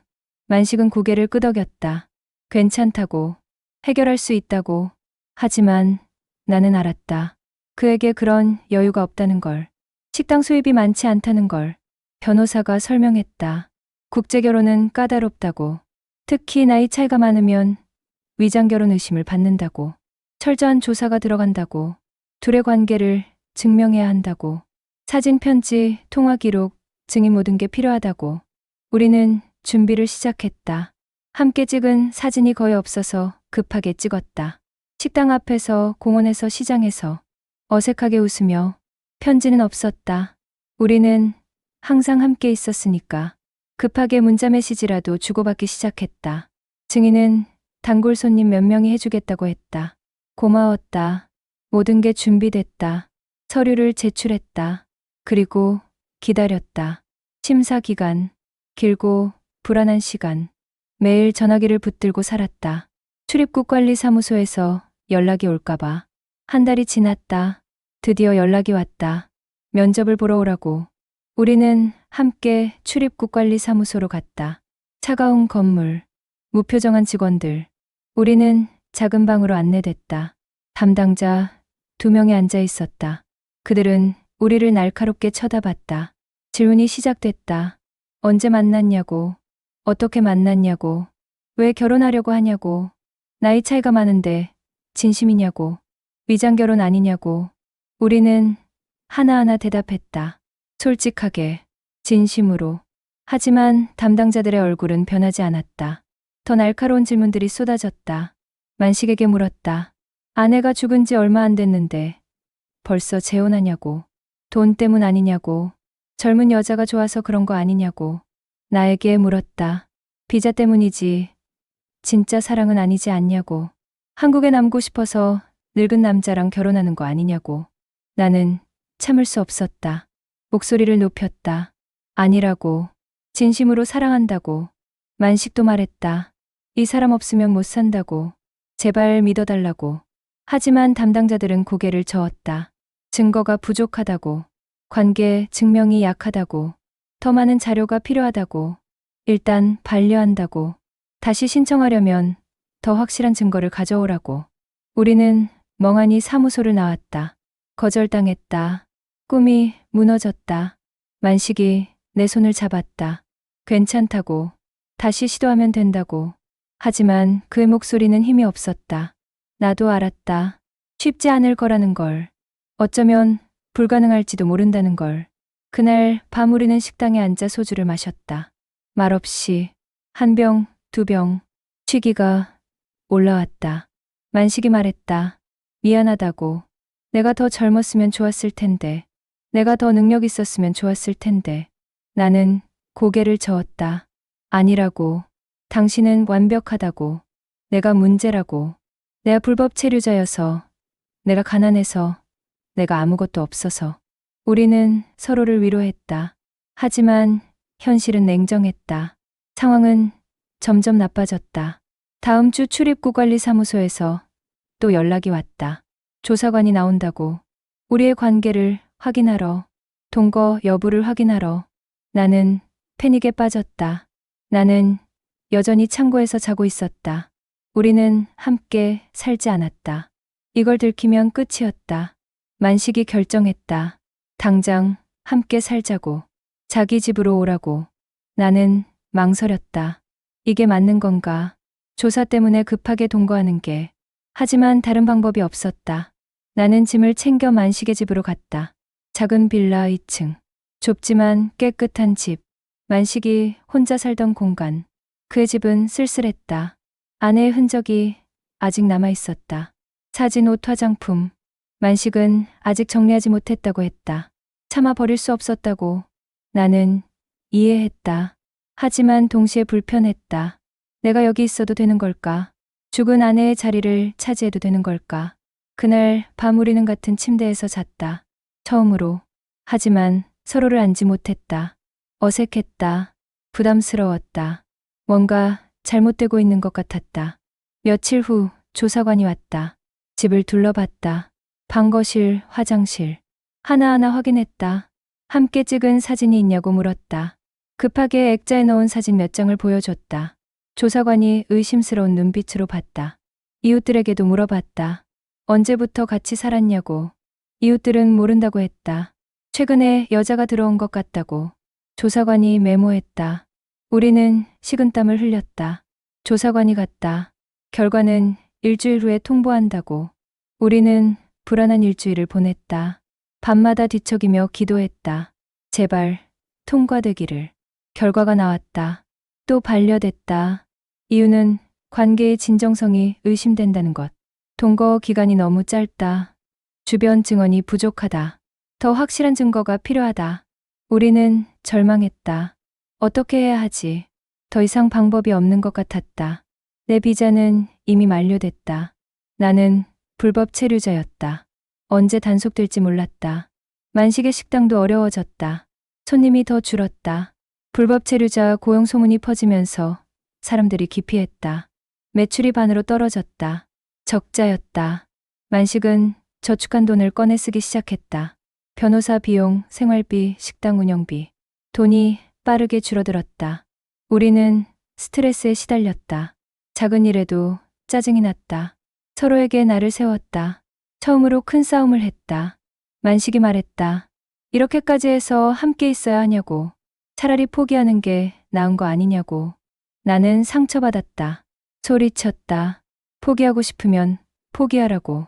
만식은 고개를 끄덕였다. 괜찮다고. 해결할 수 있다고. 하지만 나는 알았다. 그에게 그런 여유가 없다는 걸. 식당 수입이 많지 않다는 걸. 변호사가 설명했다. 국제결혼은 까다롭다고. 특히 나이 차이가 많으면 위장결혼 의심을 받는다고. 철저한 조사가 들어간다고. 둘의 관계를 증명해야 한다고. 사진, 편지, 통화 기록, 증인 모든 게 필요하다고. 우리는 준비를 시작했다. 함께 찍은 사진이 거의 없어서 급하게 찍었다. 식당 앞에서, 공원에서, 시장에서 어색하게 웃으며. 편지는 없었다. 우리는 항상 함께 있었으니까. 급하게 문자 메시지라도 주고받기 시작했다. 증인은 단골 손님 몇 명이 해주겠다고 했다. 고마웠다. 모든 게 준비됐다. 서류를 제출했다. 그리고 기다렸다. 심사 기간, 길고 불안한 시간. 매일 전화기를 붙들고 살았다. 출입국 관리사무소에서 연락이 올까봐. 한 달이 지났다. 드디어 연락이 왔다. 면접을 보러 오라고. 우리는 함께 출입국 관리사무소로 갔다. 차가운 건물, 무표정한 직원들. 우리는 작은 방으로 안내됐다. 담당자 2명이 앉아 있었다. 그들은 우리를 날카롭게 쳐다봤다. 질문이 시작됐다. 언제 만났냐고. 어떻게 만났냐고. 왜 결혼하려고 하냐고. 나이 차이가 많은데 진심이냐고. 위장결혼 아니냐고. 우리는 하나하나 대답했다. 솔직하게, 진심으로. 하지만 담당자들의 얼굴은 변하지 않았다. 더 날카로운 질문들이 쏟아졌다. 만식에게 물었다. 아내가 죽은 지 얼마 안 됐는데 벌써 재혼하냐고. 돈 때문 아니냐고. 젊은 여자가 좋아서 그런 거 아니냐고. 나에게 물었다. 비자 때문이지. 진짜 사랑은 아니지 않냐고. 한국에 남고 싶어서 늙은 남자랑 결혼하는 거 아니냐고. 나는 참을 수 없었다. 목소리를 높였다. 아니라고. 진심으로 사랑한다고. 만식도 말했다. 이 사람 없으면 못 산다고. 제발 믿어달라고. 하지만 담당자들은 고개를 저었다. 증거가 부족하다고. 관계 증명이 약하다고. 더 많은 자료가 필요하다고. 일단 반려한다고. 다시 신청하려면 더 확실한 증거를 가져오라고. 우리는 멍하니 사무소를 나왔다. 거절당했다. 꿈이 무너졌다. 만식이 내 손을 잡았다. 괜찮다고. 다시 시도하면 된다고. 하지만 그의 목소리는 힘이 없었다. 나도 알았다. 쉽지 않을 거라는 걸. 어쩌면 불가능할지도 모른다는 걸. 그날 밤 우리는 식당에 앉아 소주를 마셨다. 말없이 한 병, 두 병, 취기가 올라왔다. 만식이 말했다. 미안하다고. 내가 더 젊었으면 좋았을 텐데. 내가 더 능력 있었으면 좋았을 텐데. 나는 고개를 저었다. 아니라고. 당신은 완벽하다고. 내가 문제라고. 내가 불법 체류자여서. 내가 가난해서. 내가 아무것도 없어서. 우리는 서로를 위로했다. 하지만 현실은 냉정했다. 상황은 점점 나빠졌다. 다음 주 출입구 관리 사무소에서 또 연락이 왔다. 조사관이 나온다고. 우리의 관계를 확인하러. 동거 여부를 확인하러. 나는 패닉에 빠졌다. 나는 여전히 창고에서 자고 있었다. 우리는 함께 살지 않았다. 이걸 들키면 끝이었다. 만식이 결정했다. 당장 함께 살자고. 자기 집으로 오라고. 나는 망설였다. 이게 맞는 건가? 조사 때문에 급하게 동거하는 게. 하지만 다른 방법이 없었다. 나는 짐을 챙겨 만식의 집으로 갔다. 작은 빌라 2층. 좁지만 깨끗한 집. 만식이 혼자 살던 공간. 그의 집은 쓸쓸했다. 아내의 흔적이 아직 남아 있었다. 사진, 옷, 화장품. 만식은 아직 정리하지 못했다고 했다. 차마 버릴 수 없었다고. 나는 이해했다. 하지만 동시에 불편했다. 내가 여기 있어도 되는 걸까? 죽은 아내의 자리를 차지해도 되는 걸까? 그날 밤 우리는 같은 침대에서 잤다. 처음으로. 하지만 서로를 안지 못했다. 어색했다. 부담스러웠다. 뭔가 잘못되고 있는 것 같았다. 며칠 후 조사관이 왔다. 집을 둘러봤다. 방, 거실, 화장실. 하나하나 확인했다. 함께 찍은 사진이 있냐고 물었다. 급하게 액자에 넣은 사진 몇 장을 보여줬다. 조사관이 의심스러운 눈빛으로 봤다. 이웃들에게도 물어봤다. 언제부터 같이 살았냐고. 이웃들은 모른다고 했다. 최근에 여자가 들어온 것 같다고. 조사관이 메모했다. 우리는 식은땀을 흘렸다. 조사관이 갔다. 결과는 일주일 후에 통보한다고. 우리는 불안한 일주일을 보냈다. 밤마다 뒤척이며 기도했다. 제발 통과되기를. 결과가 나왔다. 또 반려됐다. 이유는 관계의 진정성이 의심된다는 것. 동거 기간이 너무 짧다. 주변 증언이 부족하다. 더 확실한 증거가 필요하다. 우리는 절망했다. 어떻게 해야 하지? 더 이상 방법이 없는 것 같았다. 내 비자는 이미 만료됐다. 나는 불법 체류자였다. 언제 단속될지 몰랐다. 만식의 식당도 어려워졌다. 손님이 더 줄었다. 불법 체류자 고용 소문이 퍼지면서 사람들이 기피했다. 매출이 반으로 떨어졌다. 적자였다. 만식은 저축한 돈을 꺼내 쓰기 시작했다. 변호사 비용, 생활비, 식당 운영비. 돈이 빠르게 줄어들었다. 우리는 스트레스에 시달렸다. 작은 일에도 짜증이 났다. 서로에게 나를 세웠다. 처음으로 큰 싸움을 했다. 만식이 말했다. 이렇게까지 해서 함께 있어야 하냐고. 차라리 포기하는 게 나은 거 아니냐고. 나는 상처받았다. 소리쳤다. 포기하고 싶으면 포기하라고.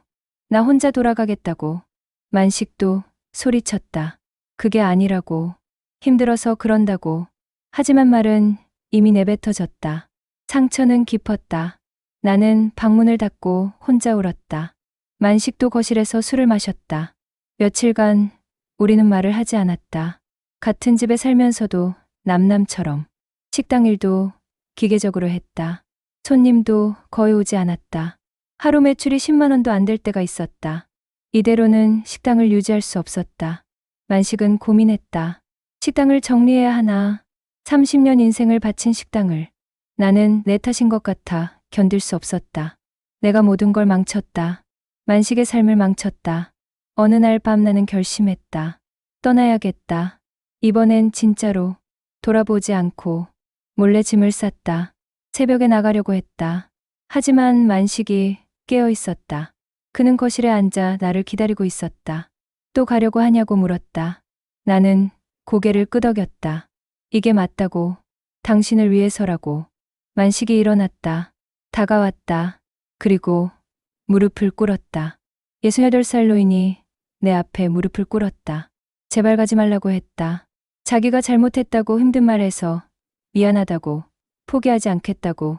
나 혼자 돌아가겠다고. 만식도 소리쳤다. 그게 아니라고. 힘들어서 그런다고. 하지만 말은 이미 내뱉어졌다. 상처는 깊었다. 나는 방문을 닫고 혼자 울었다. 만식도 거실에서 술을 마셨다. 며칠간 우리는 말을 하지 않았다. 같은 집에 살면서도 남남처럼. 식당 일도 기계적으로 했다. 손님도 거의 오지 않았다. 하루 매출이 10만 원도 안 될 때가 있었다. 이대로는 식당을 유지할 수 없었다. 만식은 고민했다. 식당을 정리해야 하나. 30년 인생을 바친 식당을. 나는 내 탓인 것 같아 견딜 수 없었다. 내가 모든 걸 망쳤다. 만식의 삶을 망쳤다. 어느 날 밤 나는 결심했다. 떠나야겠다. 이번엔 진짜로. 돌아보지 않고 몰래 짐을 쌌다. 새벽에 나가려고 했다. 하지만 만식이 깨어 있었다. 그는 거실에 앉아 나를 기다리고 있었다. 또 가려고 하냐고 물었다. 나는 고개를 끄덕였다. 이게 맞다고. 당신을 위해서라고. 만식이 일어났다. 다가왔다. 그리고 무릎을 꿇었다. 68살 노인이 내 앞에 무릎을 꿇었다. 제발 가지 말라고 했다. 자기가 잘못했다고 힘든 말해서 미안하다고, 포기하지 않겠다고,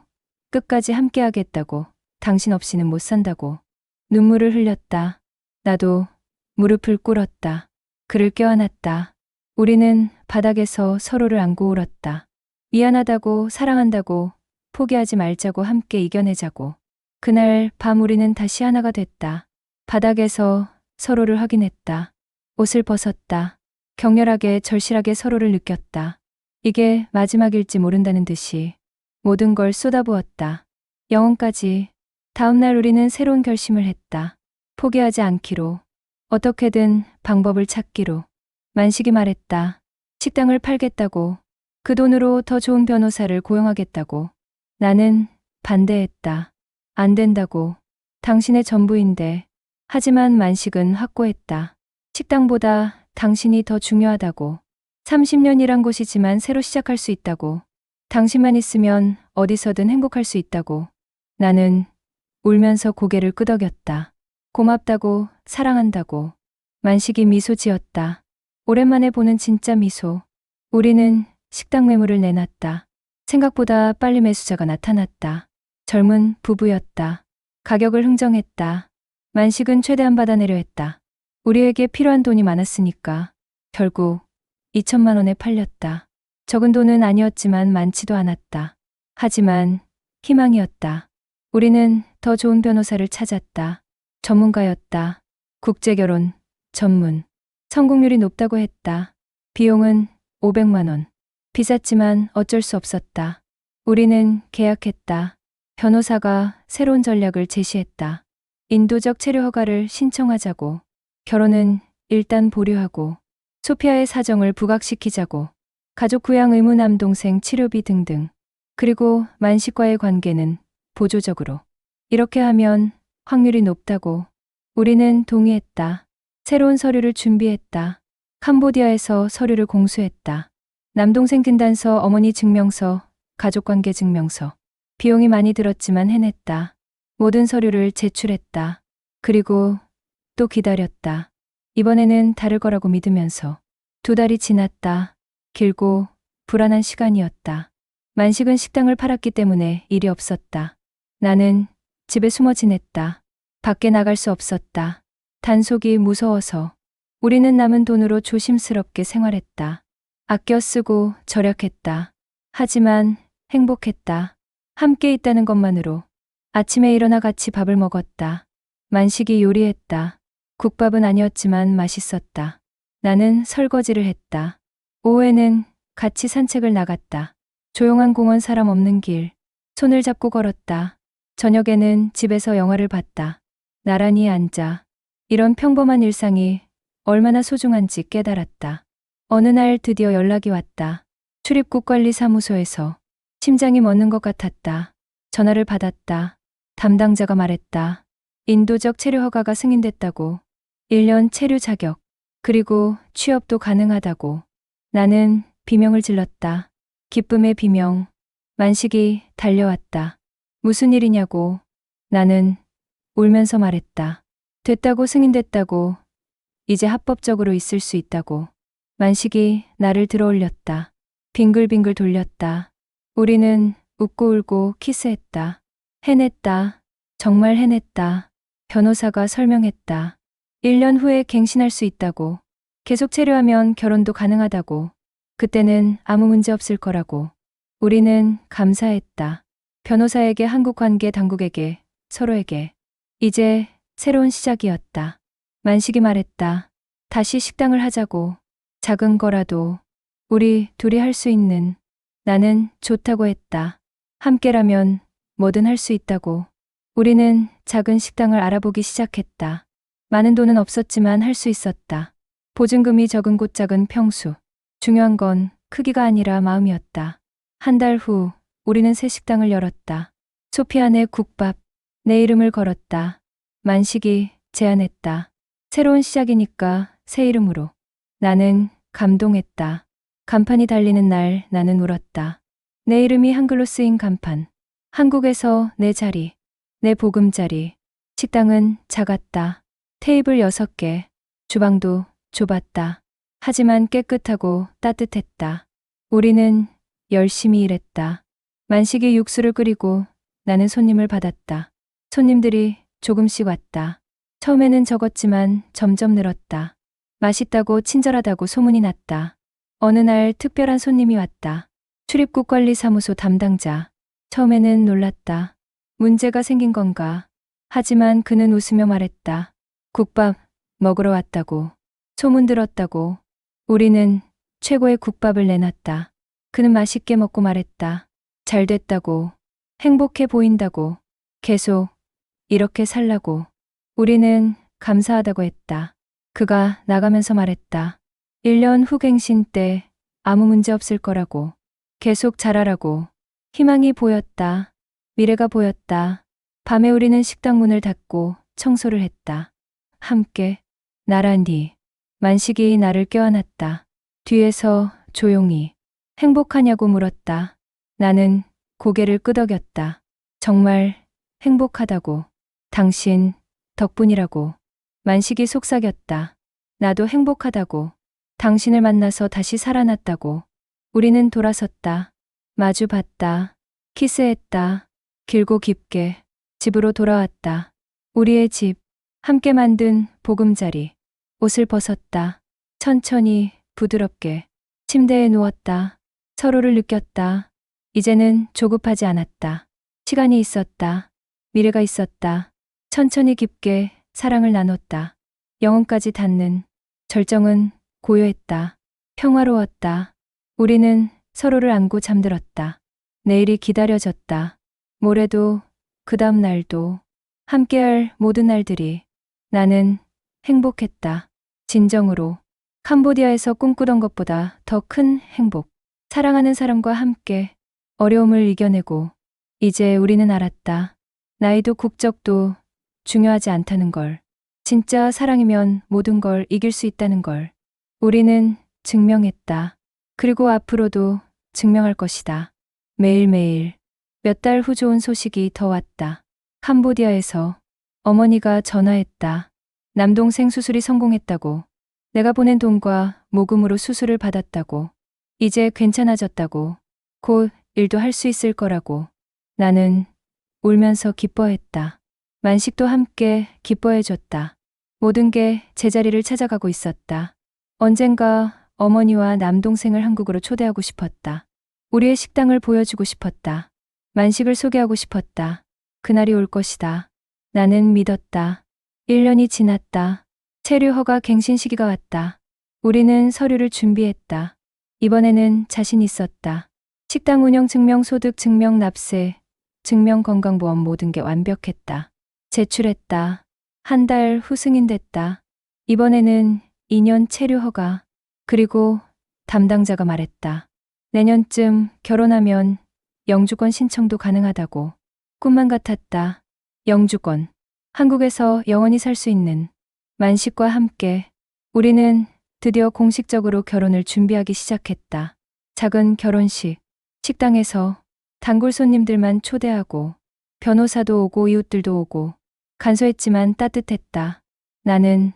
끝까지 함께하겠다고, 당신 없이는 못 산다고. 눈물을 흘렸다. 나도 무릎을 꿇었다. 그를 껴안았다. 우리는 바닥에서 서로를 안고 울었다. 미안하다고, 사랑한다고, 포기하지 말자고, 함께 이겨내자고. 그날 밤 우리는 다시 하나가 됐다. 바닥에서 서로를 확인했다. 옷을 벗었다. 격렬하게 절실하게 서로를 느꼈다. 이게 마지막일지 모른다는 듯이 모든 걸 쏟아부었다. 영혼까지. 다음날 우리는 새로운 결심을 했다. 포기하지 않기로. 어떻게든 방법을 찾기로. 만식이 말했다. 식당을 팔겠다고. 그 돈으로 더 좋은 변호사를 고용하겠다고. 나는 반대했다. 안 된다고. 당신의 전부인데. 하지만 만식은 확고했다. 식당보다 당신이 더 중요하다고. 30년이란 곳이지만 새로 시작할 수 있다고. 당신만 있으면 어디서든 행복할 수 있다고. 나는 울면서 고개를 끄덕였다. 고맙다고, 사랑한다고. 만식이 미소 지었다. 오랜만에 보는 진짜 미소. 우리는 식당 매물을 내놨다. 생각보다 빨리 매수자가 나타났다. 젊은 부부였다. 가격을 흥정했다. 만식은 최대한 받아내려 했다. 우리에게 필요한 돈이 많았으니까. 결국 2천만 원에 팔렸다. 적은 돈은 아니었지만 많지도 않았다. 하지만 희망이었다. 우리는 더 좋은 변호사를 찾았다. 전문가였다. 국제결혼 전문. 성공률이 높다고 했다. 비용은 500만 원. 비쌌지만 어쩔 수 없었다. 우리는 계약했다. 변호사가 새로운 전략을 제시했다. 인도적 체류 허가를 신청하자고. 결혼은 일단 보류하고. 소피아의 사정을 부각시키자고. 가족 구양 의무 남동생 치료비 등등. 그리고 만식과의 관계는 보조적으로. 이렇게 하면 확률이 높다고. 우리는 동의했다. 새로운 서류를 준비했다. 캄보디아에서 서류를 공수했다. 남동생 진단서, 어머니 증명서, 가족관계 증명서. 비용이 많이 들었지만 해냈다. 모든 서류를 제출했다. 그리고 또 기다렸다. 이번에는 다를 거라고 믿으면서. 2달이 지났다. 길고 불안한 시간이었다. 만식은 식당을 팔았기 때문에 일이 없었다. 나는 집에 숨어 지냈다. 밖에 나갈 수 없었다. 단속이 무서워서. 우리는 남은 돈으로 조심스럽게 생활했다. 아껴 쓰고 절약했다. 하지만 행복했다. 함께 있다는 것만으로. 아침에 일어나 같이 밥을 먹었다. 만식이 요리했다. 국밥은 아니었지만 맛있었다. 나는 설거지를 했다. 오후에는 같이 산책을 나갔다. 조용한 공원, 사람 없는 길. 손을 잡고 걸었다. 저녁에는 집에서 영화를 봤다. 나란히 앉아. 이런 평범한 일상이 얼마나 소중한지 깨달았다. 어느 날 드디어 연락이 왔다. 출입국관리사무소에서. 심장이 멎는 것 같았다. 전화를 받았다. 담당자가 말했다. 인도적 체류 허가가 승인됐다고. 1년 체류 자격. 그리고 취업도 가능하다고. 나는 비명을 질렀다. 기쁨의 비명. 만식이 달려왔다. 무슨 일이냐고. 나는 울면서 말했다. 됐다고, 승인됐다고. 이제 합법적으로 있을 수 있다고. 만식이 나를 들어올렸다. 빙글빙글 돌렸다. 우리는 웃고 울고 키스했다. 해냈다. 정말 해냈다. 변호사가 설명했다. 1년 후에 갱신할 수 있다고. 계속 체류하면 결혼도 가능하다고. 그때는 아무 문제 없을 거라고. 우리는 감사했다. 변호사에게, 한국 관계 당국에게, 서로에게. 이제 새로운 시작이었다. 만식이 말했다. 다시 식당을 하자고. 작은 거라도 우리 둘이 할 수 있는. 나는 좋다고 했다. 함께라면 뭐든 할 수 있다고. 우리는 작은 식당을 알아보기 시작했다. 많은 돈은 없었지만 할 수 있었다. 보증금이 적은 곳, 작은 평수. 중요한 건 크기가 아니라 마음이었다. 한 달 후 우리는 새 식당을 열었다. 소피아 내 국밥. 내 이름을 걸었다. 만식이 제안했다. 새로운 시작이니까 새 이름으로. 나는 감동했다. 간판이 달리는 날 나는 울었다. 내 이름이 한글로 쓰인 간판. 한국에서 내 자리. 내 보금자리. 식당은 작았다. 테이블 6개. 주방도 좁았다. 하지만 깨끗하고 따뜻했다. 우리는 열심히 일했다. 만식이 육수를 끓이고 나는 손님을 받았다. 손님들이 조금씩 왔다. 처음에는 적었지만 점점 늘었다. 맛있다고 친절하다고 소문이 났다. 어느 날 특별한 손님이 왔다. 출입국 관리 사무소 담당자. 처음에는 놀랐다. 문제가 생긴 건가? 하지만 그는 웃으며 말했다. 국밥 먹으러 왔다고. 소문 들었다고. 우리는 최고의 국밥을 내놨다. 그는 맛있게 먹고 말했다. 잘 됐다고. 행복해 보인다고. 계속 이렇게 살라고. 우리는 감사하다고 했다. 그가 나가면서 말했다. 1년 후 갱신 때 아무 문제 없을 거라고. 계속 잘하라고. 희망이 보였다. 미래가 보였다. 밤에 우리는 식당 문을 닫고 청소를 했다. 함께, 나란히. 만식이 나를 껴안았다. 뒤에서 조용히. 행복하냐고 물었다. 나는 고개를 끄덕였다. 정말 행복하다고. 당신 덕분이라고. 만식이 속삭였다. 나도 행복하다고. 당신을 만나서 다시 살아났다고. 우리는 돌아섰다. 마주 봤다. 키스했다. 길고 깊게. 집으로 돌아왔다. 우리의 집. 함께 만든 보금자리. 옷을 벗었다. 천천히 부드럽게. 침대에 누웠다. 서로를 느꼈다. 이제는 조급하지 않았다. 시간이 있었다. 미래가 있었다. 천천히 깊게 사랑을 나눴다. 영혼까지 닿는. 절정은 고요했다. 평화로웠다. 우리는 서로를 안고 잠들었다. 내일이 기다려졌다. 모레도 그 다음 날도 함께할 모든 날들이. 나는 행복했다. 진정으로. 캄보디아에서 꿈꾸던 것보다 더 큰 행복. 사랑하는 사람과 함께 어려움을 이겨내고. 이제 우리는 알았다. 나이도 국적도 중요하지 않다는 걸. 진짜 사랑이면 모든 걸 이길 수 있다는 걸. 우리는 증명했다. 그리고 앞으로도 증명할 것이다. 매일매일. 몇 달 후 좋은 소식이 더 왔다. 캄보디아에서 어머니가 전화했다. 남동생 수술이 성공했다고. 내가 보낸 돈과 모금으로 수술을 받았다고. 이제 괜찮아졌다고. 곧 일도 할 수 있을 거라고. 나는 울면서 기뻐했다. 만식도 함께 기뻐해줬다. 모든 게 제자리를 찾아가고 있었다. 언젠가 어머니와 남동생을 한국으로 초대하고 싶었다. 우리의 식당을 보여주고 싶었다. 만식을 소개하고 싶었다. 그날이 올 것이다. 나는 믿었다. 1년이 지났다. 체류 허가 갱신 시기가 왔다. 우리는 서류를 준비했다. 이번에는 자신 있었다. 식당 운영 증명, 소득 증명, 납세, 증명, 건강보험 모든 게 완벽했다. 제출했다. 한 달 후 승인됐다. 이번에는 2년 체류 허가. 그리고 담당자가 말했다. 내년쯤 결혼하면 영주권 신청도 가능하다고. 꿈만 같았다. 영주권. 한국에서 영원히 살 수 있는. 만식과 함께 우리는 드디어 공식적으로 결혼을 준비하기 시작했다. 작은 결혼식. 식당에서 단골 손님들만 초대하고 변호사도 오고 이웃들도 오고. 간소했지만 따뜻했다. 나는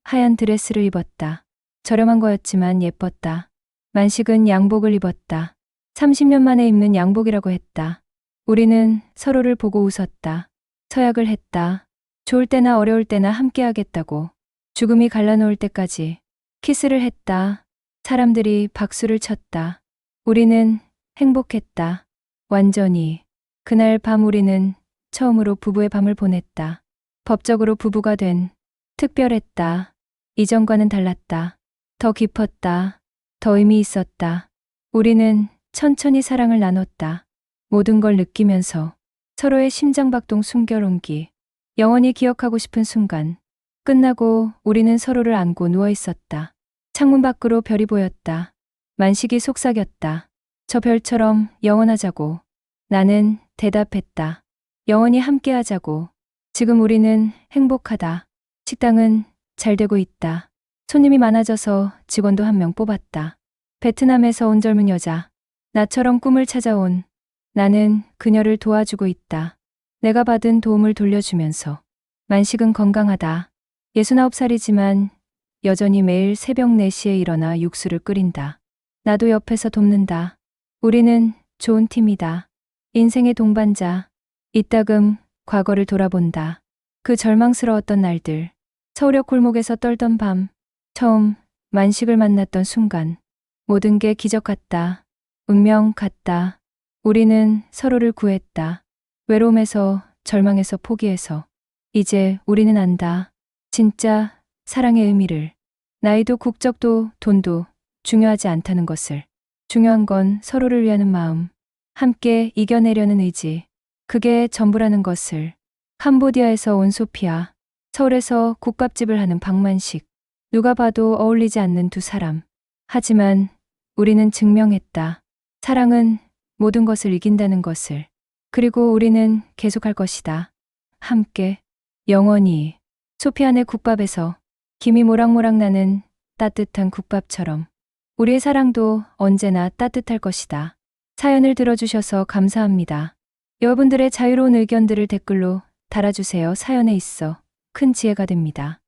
하얀 드레스를 입었다. 저렴한 거였지만 예뻤다. 만식은 양복을 입었다. 30년 만에 입는 양복이라고 했다. 우리는 서로를 보고 웃었다. 서약을 했다. 좋을 때나 어려울 때나 함께하겠다고. 죽음이 갈라놓을 때까지. 키스를 했다. 사람들이 박수를 쳤다. 우리는 행복했다. 완전히. 그날 밤 우리는 처음으로 부부의 밤을 보냈다. 법적으로 부부가 된. 특별했다. 이전과는 달랐다. 더 깊었다. 더 의미 있었다. 우리는 천천히 사랑을 나눴다. 모든 걸 느끼면서 서로의 심장박동 숨결온기. 영원히 기억하고 싶은 순간. 끝나고 우리는 서로를 안고 누워 있었다. 창문 밖으로 별이 보였다. 만식이 속삭였다. 저 별처럼 영원하자고. 나는 대답했다. 영원히 함께하자고. 지금 우리는 행복하다. 식당은 잘 되고 있다. 손님이 많아져서 직원도 한 명 뽑았다. 베트남에서 온 젊은 여자. 나처럼 꿈을 찾아온. 나는 그녀를 도와주고 있다. 내가 받은 도움을 돌려주면서. 만식은 건강하다. 69살이지만 여전히 매일 새벽 4시에 일어나 육수를 끓인다. 나도 옆에서 돕는다. 우리는 좋은 팀이다. 인생의 동반자. 이따금 과거를 돌아본다. 그 절망스러웠던 날들. 서울역 골목에서 떨던 밤. 처음 만식을 만났던 순간. 모든 게 기적 같다. 운명 같다. 우리는 서로를 구했다. 외로움에서, 절망에서, 포기해서. 이제 우리는 안다. 진짜 사랑의 의미를. 나이도 국적도 돈도 중요하지 않다는 것을. 중요한 건 서로를 위하는 마음. 함께 이겨내려는 의지. 그게 전부라는 것을. 캄보디아에서 온 소피아. 서울에서 국밥집을 하는 박만식. 누가 봐도 어울리지 않는 두 사람. 하지만 우리는 증명했다. 사랑은 모든 것을 이긴다는 것을. 그리고 우리는 계속할 것이다. 함께, 영원히. 소피아네 국밥에서 김이 모락모락 나는 따뜻한 국밥처럼 우리의 사랑도 언제나 따뜻할 것이다. 사연을 들어주셔서 감사합니다. 여러분들의 자유로운 의견들을 댓글로 달아주세요. 사연에 있어 큰 지혜가 됩니다.